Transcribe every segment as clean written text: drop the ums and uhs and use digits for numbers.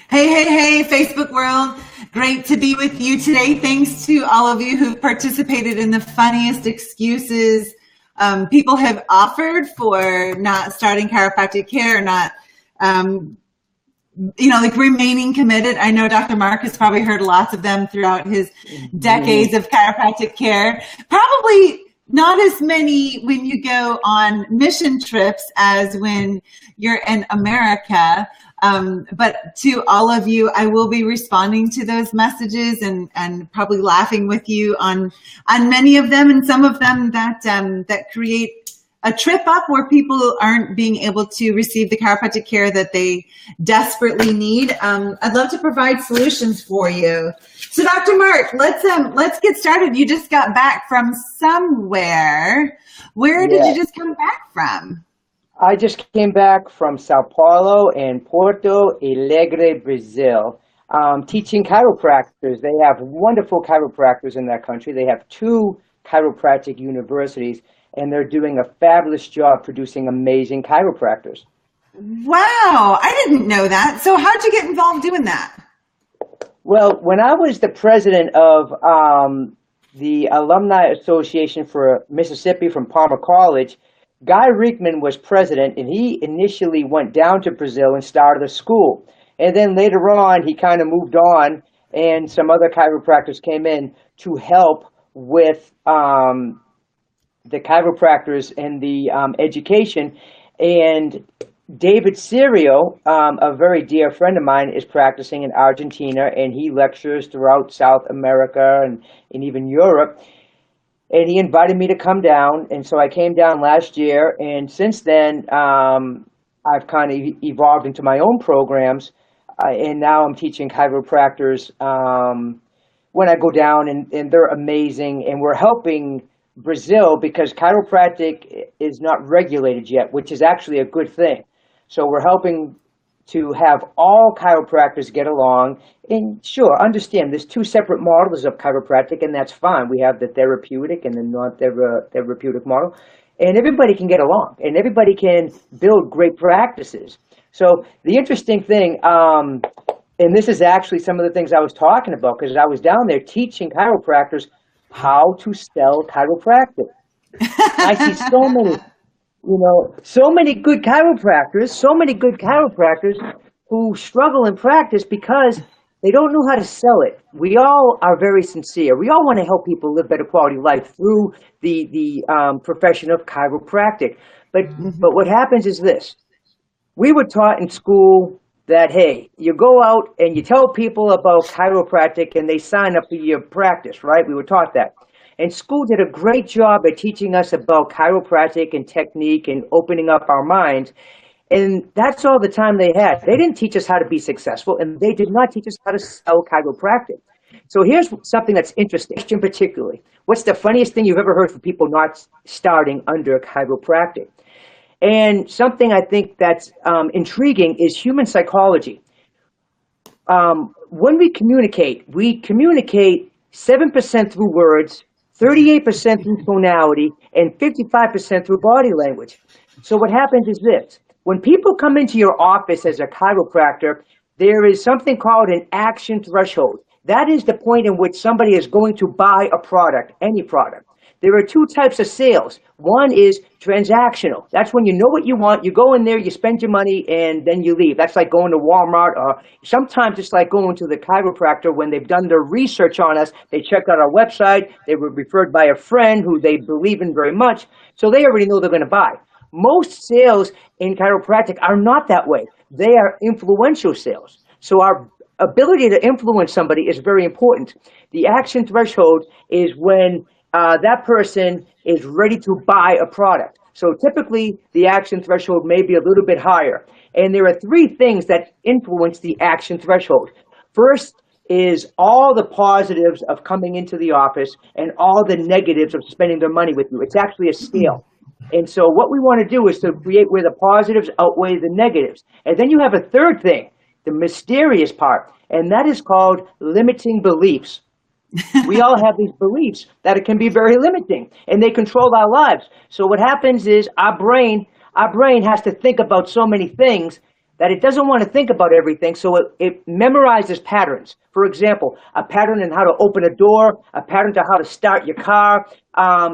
Hey, hey, hey, Facebook world. Great to be with you today. Thanks to all of you who've participated in the funniest excuses people have offered for not starting chiropractic care, not, like remaining committed. I know Dr. Mark has probably heard lots of them throughout his decades of chiropractic care. Probably not as many when you go on mission trips as when you're in America. But to all of you, I will be responding to those messages and probably laughing with you on many of them, and some of them that create a trip up where people aren't being able to receive the chiropractic care that they desperately need. I'd love to provide solutions for you. So Dr. Mark, let's get started. You just got back from somewhere. Where did you just come back from? I just came back from Sao Paulo and Porto Alegre, Brazil, teaching chiropractors. They have wonderful chiropractors in that country. They have 2 chiropractic universities, and they're doing a fabulous job producing amazing chiropractors. Wow, I didn't know that. So how'd you get involved doing that? Well, when I was the president of the Alumni Association for Mississippi from Palmer College, Guy Riekman was president, and he initially went down to Brazil and started a school. And then later on, he kind of moved on, and some other chiropractors came in to help with the chiropractors and the education. And David Serio, a very dear friend of mine, is practicing in Argentina, and he lectures throughout South America and even Europe. And he invited me to come down, and so I came down last year, and since then, I've kind of evolved into my own programs, and now I'm teaching chiropractors when I go down, and they're amazing, and we're helping Brazil because chiropractic is not regulated yet, which is actually a good thing. So we're helping to have all chiropractors get along. And sure, understand there's 2 separate models of chiropractic, and that's fine. We have the therapeutic and the non-therapeutic model, and everybody can get along, and everybody can build great practices. So the interesting thing, and this is actually some of the things I was talking about, because I was down there teaching chiropractors how to sell chiropractic. I see so many good chiropractors who struggle in practice because they don't know how to sell it. We all are very sincere. We all want to help people live better quality of life through the profession of chiropractic. But what happens is this. We were taught in school that, hey, you go out and you tell people about chiropractic and they sign up for your practice, right? We were taught that. And school did a great job at teaching us about chiropractic and technique and opening up our minds. And that's all the time they had. They didn't teach us how to be successful, and they did not teach us how to sell chiropractic. So here's something that's interesting, particularly. What's the funniest thing you've ever heard from people not starting under chiropractic? And something I think that's intriguing is human psychology. When we communicate 7% through words, 38% through tonality, and 55% through body language. So what happens is this. When people come into your office as a chiropractor, there is something called an action threshold. That is the point in which somebody is going to buy a product, any product. There are 2 types of sales. One is transactional. That's when you know what you want, you go in there, you spend your money, and then you leave. That's like going to Walmart, or sometimes it's like going to the chiropractor when they've done their research on us. They checked out our website, they were referred by a friend who they believe in very much, so they already know they're going to buy. Most sales in chiropractic are not that way. They are influential sales. So our ability to influence somebody is very important. The action threshold is when that person is ready to buy a product. So typically, the action threshold may be a little bit higher. And there are 3 things that influence the action threshold. First is all the positives of coming into the office and all the negatives of spending their money with you. It's actually a scale. And so what we want to do is to create where the positives outweigh the negatives. And then you have a third thing, the mysterious part, and that is called limiting beliefs. We all have these beliefs that it can be very limiting, and they control our lives. So what happens is our brain has to think about so many things that it doesn't want to think about everything, so it memorizes patterns. For example, a pattern in how to open a door, a pattern to how to start your car,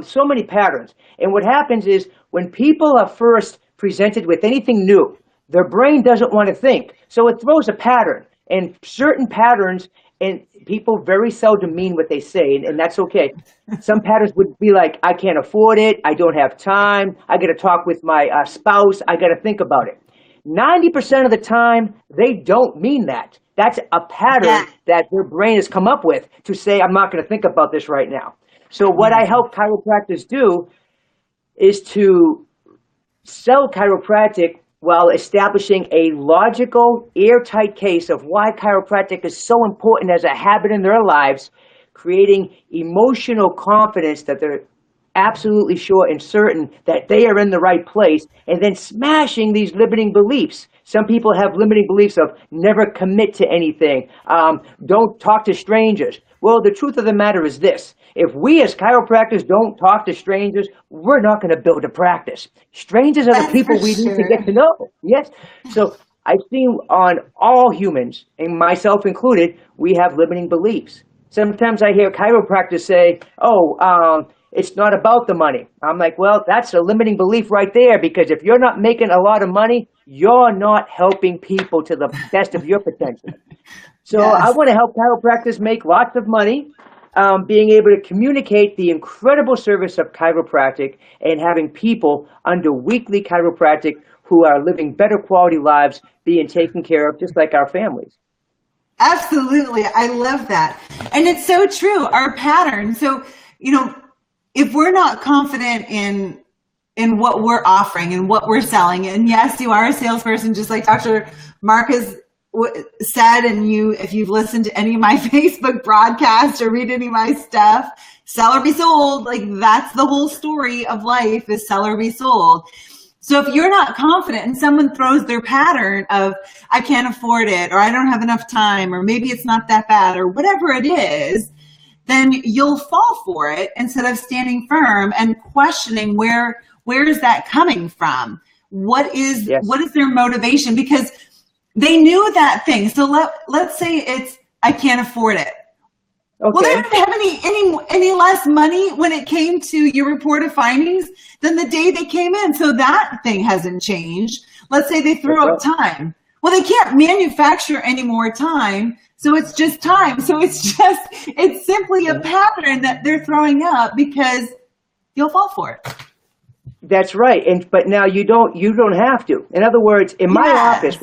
so many patterns. And what happens is when people are first presented with anything new, their brain doesn't want to think, so it throws a pattern. And certain patterns, and people very seldom mean what they say, and that's okay. Some patterns would be like, I can't afford it, I don't have time, I got to talk with my spouse, I got to think about it. 90% of the time, they don't mean that. That's a pattern that their brain has come up with to say, I'm not going to think about this right now. So what I help chiropractors do is to sell chiropractic while establishing a logical, airtight case of why chiropractic is so important as a habit in their lives, creating emotional confidence that they're absolutely sure and certain that they are in the right place, and then smashing these limiting beliefs. Some people have limiting beliefs of never commit to anything, don't talk to strangers. Well, the truth of the matter is this. If we as chiropractors don't talk to strangers, we're not going to build a practice. Strangers are the people we need to get to know. Yes. So I've seen on all humans, and myself included, we have limiting beliefs. Sometimes I hear chiropractors say, it's not about the money. I'm like, well, that's a limiting belief right there, because if you're not making a lot of money, you're not helping people to the best of your potential. So I want to help chiropractors make lots of money, being able to communicate the incredible service of chiropractic and having people under weekly chiropractic who are living better quality lives, being taken care of just like our families. Absolutely. I love that. And it's so true. Our pattern. So, if we're not confident in what we're offering and what we're selling, and yes, you are a salesperson, just like Dr. Mark has said, and if you've listened to any of my Facebook broadcasts or read any of my stuff, sell or be sold, like that's the whole story of life, is sell or be sold. So if you're not confident and someone throws their pattern of, I can't afford it, or I don't have enough time, or maybe it's not that bad, or whatever it is, then you'll fall for it instead of standing firm and questioning where is that coming from? What is their motivation? Because they knew that thing. So let's say it's, I can't afford it. Okay. Well, they didn't have any less money when it came to your report of findings than the day they came in. So that thing hasn't changed. Let's say they threw up time. Well, they can't manufacture any more time. So it's just time. So it's simply a pattern that they're throwing up because you'll fall for it. That's right. But now you don't have to. In other words, in my office,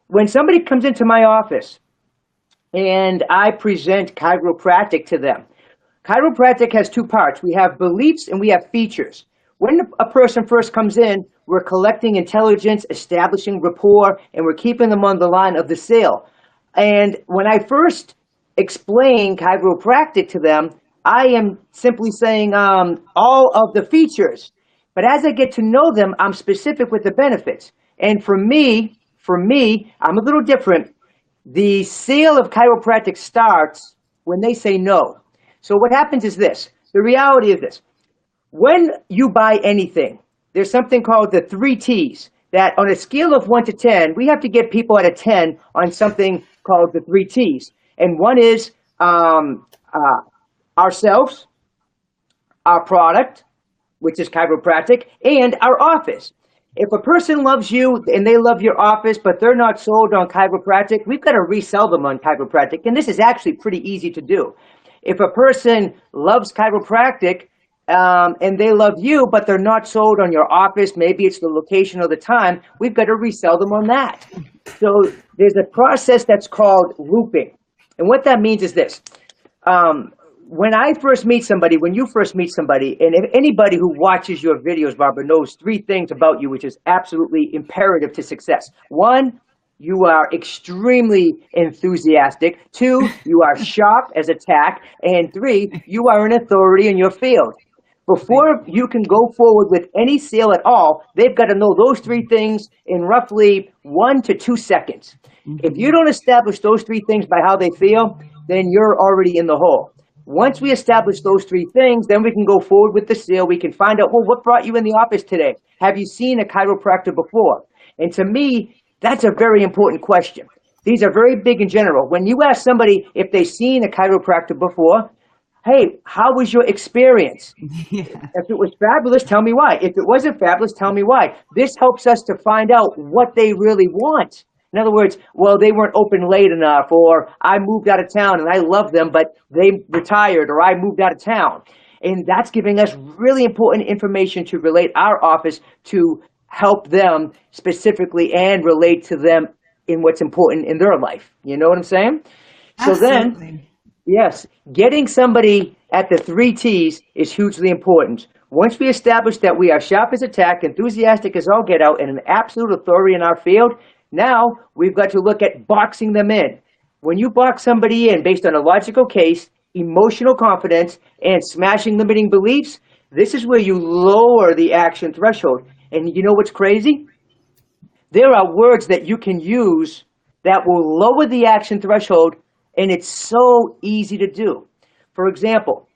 when somebody comes into my office and I present chiropractic to them, chiropractic has two parts. We have beliefs and we have features. When a person first comes in, we're collecting intelligence, establishing rapport, and we're keeping them on the line of the sale. And when I first explain chiropractic to them, I am simply saying all of the features. But as I get to know them, I'm specific with the benefits. And for me, I'm a little different. The sale of chiropractic starts when they say no. So what happens is this. The reality is this. When you buy anything, there's something called the 3 T's, that on a scale of 1 to 10, we have to get people at a 10 on something called the 3 T's. And one is ourselves, our product, which is chiropractic, and our office. If a person loves you and they love your office, but they're not sold on chiropractic, we've got to resell them on chiropractic. And this is actually pretty easy to do. If a person loves chiropractic, and they love you, but they're not sold on your office, maybe it's the location or the time, we've got to resell them on that. So there's a process that's called looping. And what that means is this. When you first meet somebody, and if anybody who watches your videos, Barbara, knows 3 things about you, which is absolutely imperative to success. 1, you are extremely enthusiastic. 2, you are sharp as a tack. And 3, you are an authority in your field. Before you can go forward with any sale at all, they've got to know those 3 things in roughly 1 to 2 seconds. If you don't establish those 3 things by how they feel, then you're already in the hole. Once we establish those 3 things, then we can go forward with the sale. We can find out, well, what brought you in the office today? Have you seen a chiropractor before? And to me, That's a very important question. These are very big in general. When you ask somebody if they've seen a chiropractor before, hey, how was your experience? Yeah. If it was fabulous, tell me why. If it wasn't fabulous, tell me why. This helps us to find out what they really want. In other words, well, they weren't open late enough, or I moved out of town and I love them, but they retired, or I moved out of town. And that's giving us really important information to relate our office to help them specifically and relate to them in what's important in their life. You know what I'm saying? So Absolutely. then, yes, getting somebody at the 3 T's is hugely important. Once we establish that we are sharp as a tack, enthusiastic as all get out, and an absolute authority in our field, now we've got to look at boxing them in. When you box somebody in based on a logical case, emotional confidence, and smashing limiting beliefs, this is where you lower the action threshold. And you know what's crazy? There are words that you can use that will lower the action threshold, and it's so easy to do. For example,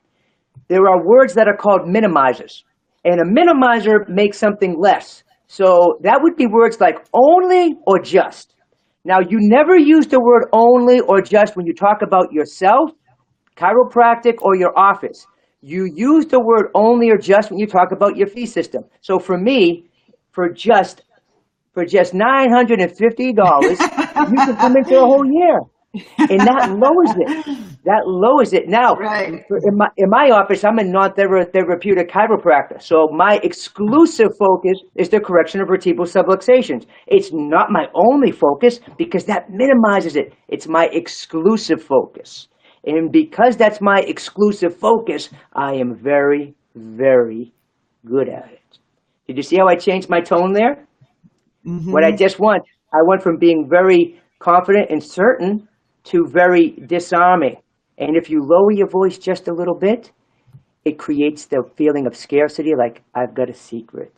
there are words that are called minimizers, and a minimizer makes something less. So that would be words like only or just. Now, you never use the word only or just when you talk about yourself, chiropractic, or your office. You use the word only or just when you talk about your fee system. So for me, for just $950, you can come in for a whole year. And that lowers it. That lowers it. Now, Right. in my office, I'm a non-therapeutic chiropractor. So my exclusive focus is the correction of vertebral subluxations. It's not my only focus because that minimizes it. It's my exclusive focus. And because that's my exclusive focus, I am very, very good at it. Did you see how I changed my tone there? Mm-hmm. What I went from being very confident and certain to very disarming. And if you lower your voice just a little bit, it creates the feeling of scarcity, like I've got a secret.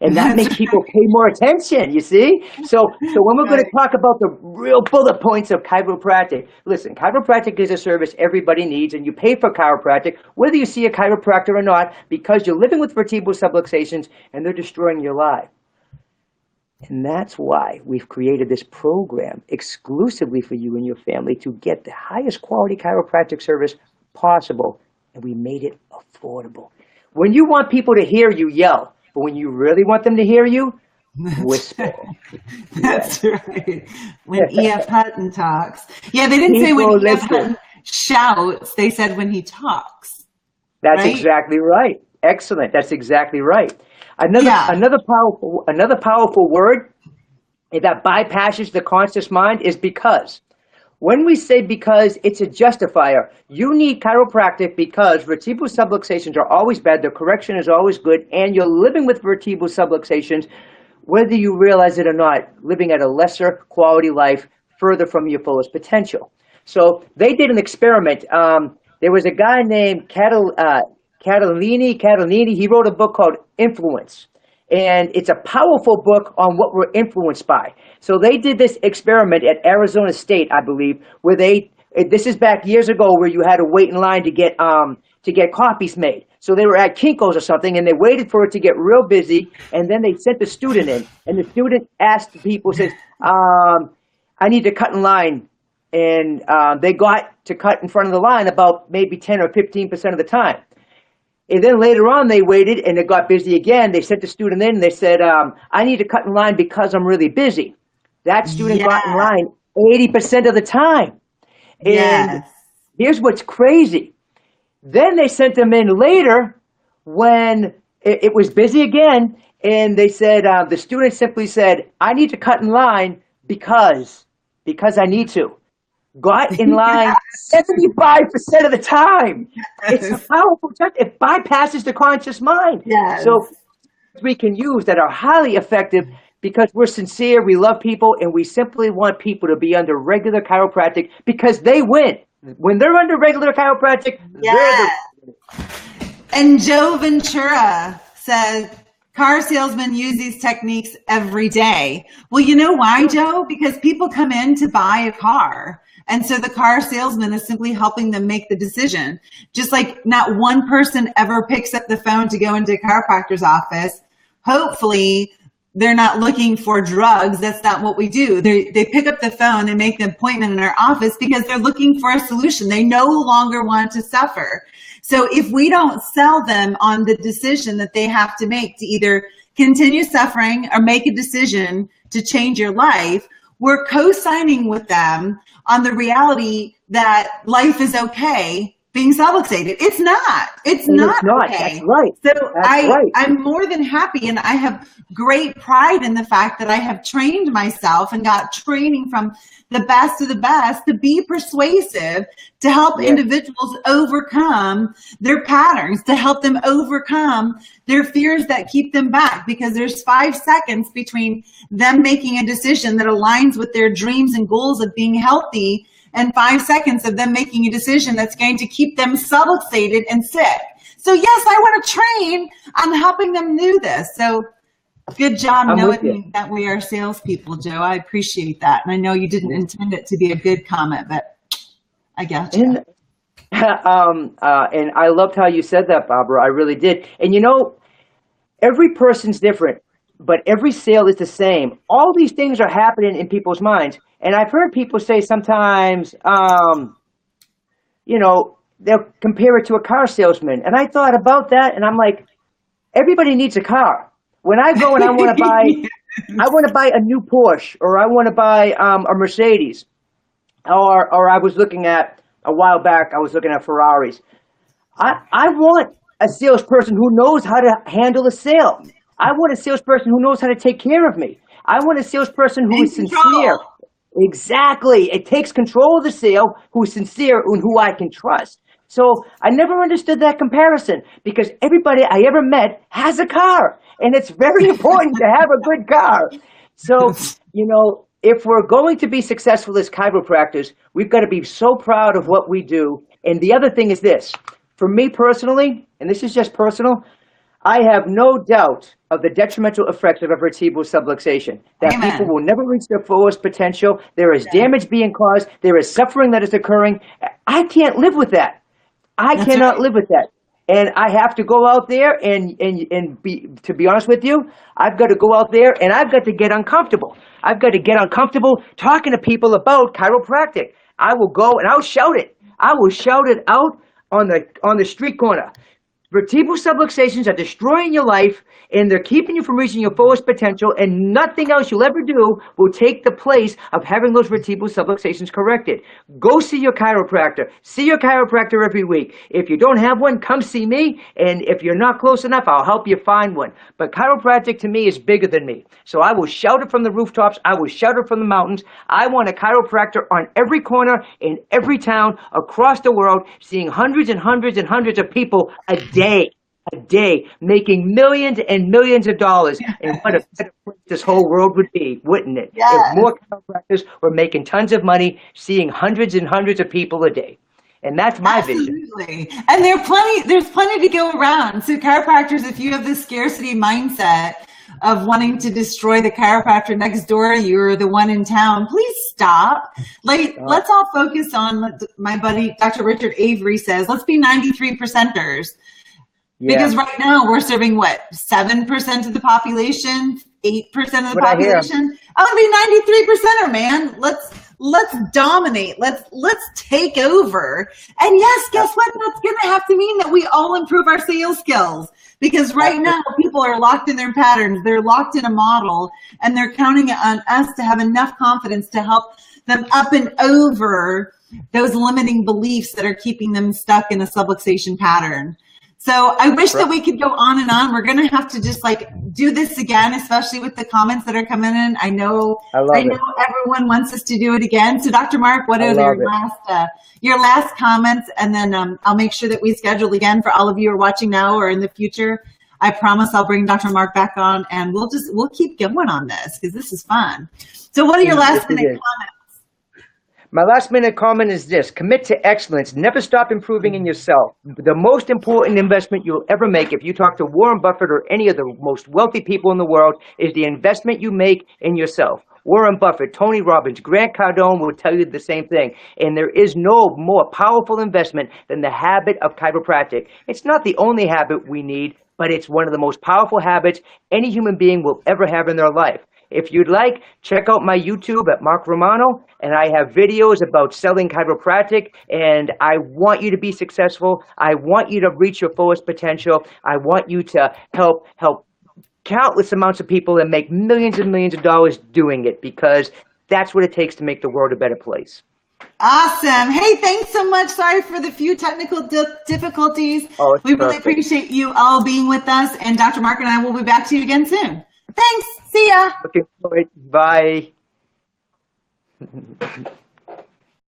And that makes people pay more attention, you see? So when we're going to talk about the real bullet points of chiropractic, listen, chiropractic is a service everybody needs, and you pay for chiropractic, whether you see a chiropractor or not, because you're living with vertebral subluxations and they're destroying your life. And that's why we've created this program exclusively for you and your family to get the highest quality chiropractic service possible, and we made it affordable. When you want people to hear you, yell. But when you really want them to hear you, whisper. That's right. When E.F. Hutton talks. Yeah, they didn't say when E.F. Hutton shouts. They said when he talks. That's right? exactly right. Excellent. That's exactly right. Another powerful word that bypasses the conscious mind is because. When we say because, it's a justifier. You need chiropractic because vertebral subluxations are always bad, the correction is always good, and you're living with vertebral subluxations, whether you realize it or not, living at a lesser quality life further from your fullest potential. So they did an experiment. There was a guy named Catalini. He wrote a book called Influence. And it's a powerful book on what we're influenced by. So they did this experiment at Arizona State, I believe, where this is back years ago, where you had to wait in line to get copies made. So they were at Kinko's or something, and they waited for it to get real busy, and then they sent the student in, and the student asked the people, says, I need to cut in line. And they got to cut in front of the line about maybe 10 or 15% of the time. And then later on, they waited, and it got busy again. They sent the student in, and they said, I need to cut in line because I'm really busy. That student got in line 80% of the time. And here's what's crazy. Then they sent them in later when it was busy again, and they said, the student simply said, I need to cut in line because I need to. Got in line 75% of the time. It's a powerful touch. It bypasses the conscious mind. Yes. So we can use that are highly effective because we're sincere, we love people, and we simply want people to be under regular chiropractic because they win. When they're under regular chiropractic, they're And Joe Ventura says, car salesmen use these techniques every day. Well, you know why, Joe? Because people come in to buy a car. And so the car salesman is simply helping them make the decision. Just like not one person ever picks up the phone to go into a chiropractor's office. Hopefully they're not looking for drugs. That's not what we do. They pick up the phone and make an appointment in our office because they're looking for a solution. They no longer want to suffer. So if we don't sell them on the decision that they have to make to either continue suffering or make a decision to change your life, we're co-signing with them on the reality that life is okay being subluxated. It's not. It's not okay. That's right. So right. I'm more than happy, and I have great pride in the fact that I have trained myself and got training from the best of the best to be persuasive, to help individuals overcome their patterns, to help them overcome their fears that keep them back, because there's 5 seconds between them making a decision that aligns with their dreams and goals of being healthy and 5 seconds of them making a decision that's going to keep them subluxated and sick. So yes, I want to train on helping them do this. So good job knowing that we are salespeople, Joe. I appreciate that. And I know you didn't intend it to be a good comment, but I got you. And I loved how you said that, Barbara. I really did. And you know, every person's different, but every sale is the same. All these things are happening in people's minds. And I've heard people say sometimes, you know, they'll compare it to a car salesman. And I thought about that, and I'm like, everybody needs a car. When I go and I want to buy a new Porsche, or I want to buy a Mercedes, or I was looking at a while back, I was looking at Ferraris. I want a salesperson who knows how to handle a sale. I want a salesperson who knows how to take care of me. I want a salesperson who is sincere. Exactly. It takes control of the sale, who is sincere and who I can trust. So I never understood that comparison, because everybody I ever met has a car, and it's very important to have a good car. So, you know, if we're going to be successful as chiropractors, we've got to be so proud of what we do. And the other thing is this, for me personally, and this is just personal, I have no doubt of the detrimental effects of a vertebral subluxation, that people will never reach their fullest potential. There is damage being caused. There is suffering that is occurring. I can't live with that. I cannot live with that. And I have to go out there and to be honest with you, I've got to go out there and I've got to get uncomfortable. I've got to get uncomfortable talking to people about chiropractic. I will go and I'll shout it. I will shout it out on the street corner. Vertebral subluxations are destroying your life, and they're keeping you from reaching your fullest potential, and nothing else you'll ever do will take the place of having those vertebral subluxations corrected. Go see your chiropractor. See your chiropractor every week. If you don't have one, come see me, and if you're not close enough, I'll help you find one. But chiropractic to me is bigger than me. So I will shout it from the rooftops. I will shout it from the mountains. I want a chiropractor on every corner in every town across the world, seeing hundreds and hundreds and hundreds of people a day, making millions and millions of dollars. And what a better place this whole world would be, wouldn't it? Yes. If more chiropractors were making tons of money, seeing hundreds and hundreds of people a day. And that's my vision. And there's plenty to go around. So chiropractors, if you have this scarcity mindset of wanting to destroy the chiropractor next door to you or the one in town, please stop. Let's all focus on, my buddy Dr. Richard Avery says, let's be 93 percenters. Because right now we're serving what, 7% of the population, 8% of the population. I want to be 93%er, man. Let's dominate. Let's take over. And yes, guess what? That's going to have to mean that we all improve our sales skills. Because right now people are locked in their patterns. They're locked in a model, and they're counting on us to have enough confidence to help them up and over those limiting beliefs that are keeping them stuck in a subluxation pattern. So I wish that we could go on and on. We're going to have to just do this again, especially with the comments that are coming in. I know everyone wants us to do it again. So Dr. Mark, what are your last comments? And then I'll make sure that we schedule again for all of you who are watching now or in the future. I promise I'll bring Dr. Mark back on, and we'll keep going on this because this is fun. So what are your last minute comments? My last minute comment is this: commit to excellence. Never stop improving in yourself. The most important investment you'll ever make, if you talk to Warren Buffett or any of the most wealthy people in the world, is the investment you make in yourself. Warren Buffett, Tony Robbins, Grant Cardone will tell you the same thing. And there is no more powerful investment than the habit of chiropractic. It's not the only habit we need, but it's one of the most powerful habits any human being will ever have in their life. If you'd like, check out my YouTube at Mark Romano, and I have videos about selling chiropractic, and I want you to be successful. I want you to reach your fullest potential. I want you to help countless amounts of people and make millions and millions of dollars doing it, because that's what it takes to make the world a better place. Awesome. Hey, thanks so much. Sorry for the few technical difficulties. Oh, it's we really perfect. appreciate you all being with us, and Dr. Mark and I will be back to you again soon. Thanks. See ya. Looking forward. Bye.